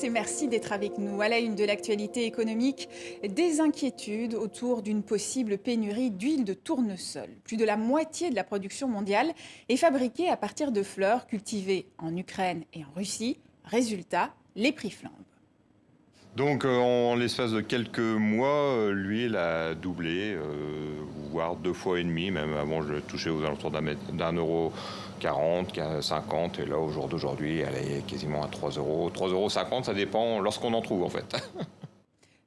et merci d'être avec nous. À la une de l'actualité économique, des inquiétudes autour d'une possible pénurie d'huile de tournesol. Plus de la moitié de la production mondiale est fabriquée à partir de fleurs cultivées en Ukraine et en Russie. Résultat, les prix flambent. Donc en l'espace de quelques mois, l'huile a doublé, voire 2 fois et demi. Même avant, je touchais aux alentours d'1,40 €, 50, et là, au jour d'aujourd'hui, elle est quasiment à 3 €. 3,50 €, ça dépend lorsqu'on en trouve en fait.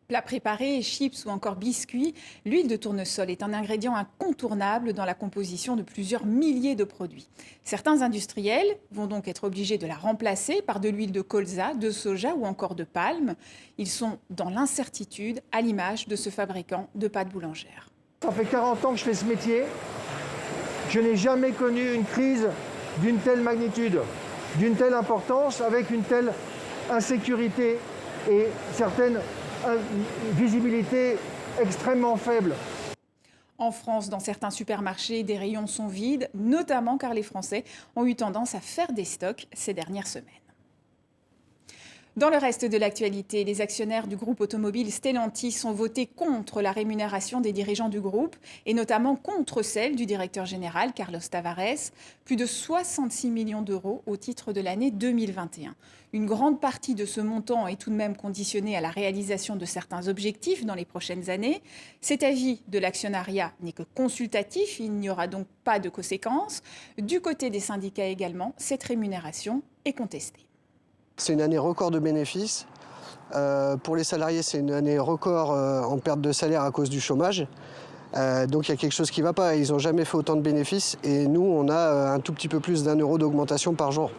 Plats préparés, chips ou encore biscuits, l'huile de tournesol est un ingrédient incontournable dans la composition de plusieurs milliers de produits. Certains industriels vont donc être obligés de la remplacer par de l'huile de colza, de soja ou encore de palme. Ils sont dans l'incertitude, à l'image de ce fabricant de pâtes boulangères. Ça fait 40 ans que je fais ce métier. Je n'ai jamais connu une crise d'une telle magnitude, d'une telle importance, avec une telle insécurité et certaines visibilité extrêmement faible. En France, dans certains supermarchés, des rayons sont vides, notamment car les Français ont eu tendance à faire des stocks ces dernières semaines. Dans le reste de l'actualité, les actionnaires du groupe automobile Stellantis ont voté contre la rémunération des dirigeants du groupe et notamment contre celle du directeur général Carlos Tavares, plus de 66 millions d'euros au titre de l'année 2021. Une grande partie de ce montant est tout de même conditionnée à la réalisation de certains objectifs dans les prochaines années. Cet avis de l'actionnariat n'est que consultatif, il n'y aura donc pas de conséquences. Du côté des syndicats également, cette rémunération est contestée. C'est une année record de bénéfices. Pour les salariés, c'est une année record en perte de salaire à cause du chômage. Donc il y a quelque chose qui ne va pas. Ils n'ont jamais fait autant de bénéfices et nous, on a un tout petit peu plus d'1 € d'augmentation par jour.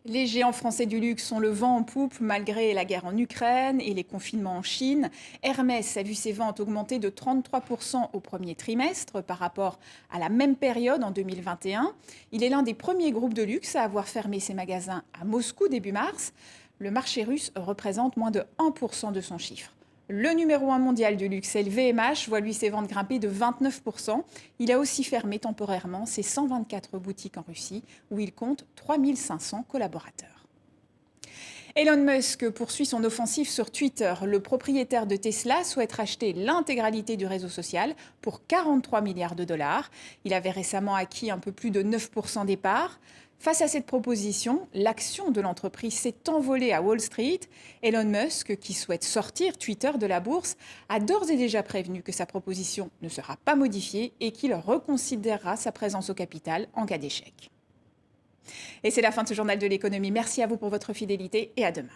Les géants français du luxe ont le vent en poupe malgré la guerre en Ukraine et les confinements en Chine. Hermès a vu ses ventes augmenter de 33% au premier trimestre par rapport à la même période en 2021. Il est l'un des premiers groupes de luxe à avoir fermé ses magasins à Moscou début mars. Le marché russe représente moins de 1% de son chiffre. Le numéro 1 mondial du luxe, LVMH, voit lui ses ventes grimper de 29%. Il a aussi fermé temporairement ses 124 boutiques en Russie, où il compte 3500 collaborateurs. Elon Musk poursuit son offensive sur Twitter. Le propriétaire de Tesla souhaite racheter l'intégralité du réseau social pour 43 milliards de dollars. Il avait récemment acquis un peu plus de 9% des parts. Face à cette proposition, l'action de l'entreprise s'est envolée à Wall Street. Elon Musk, qui souhaite sortir Twitter de la bourse, a d'ores et déjà prévenu que sa proposition ne sera pas modifiée et qu'il reconsidérera sa présence au capital en cas d'échec. Et c'est la fin de ce journal de l'économie. Merci à vous pour votre fidélité et à demain.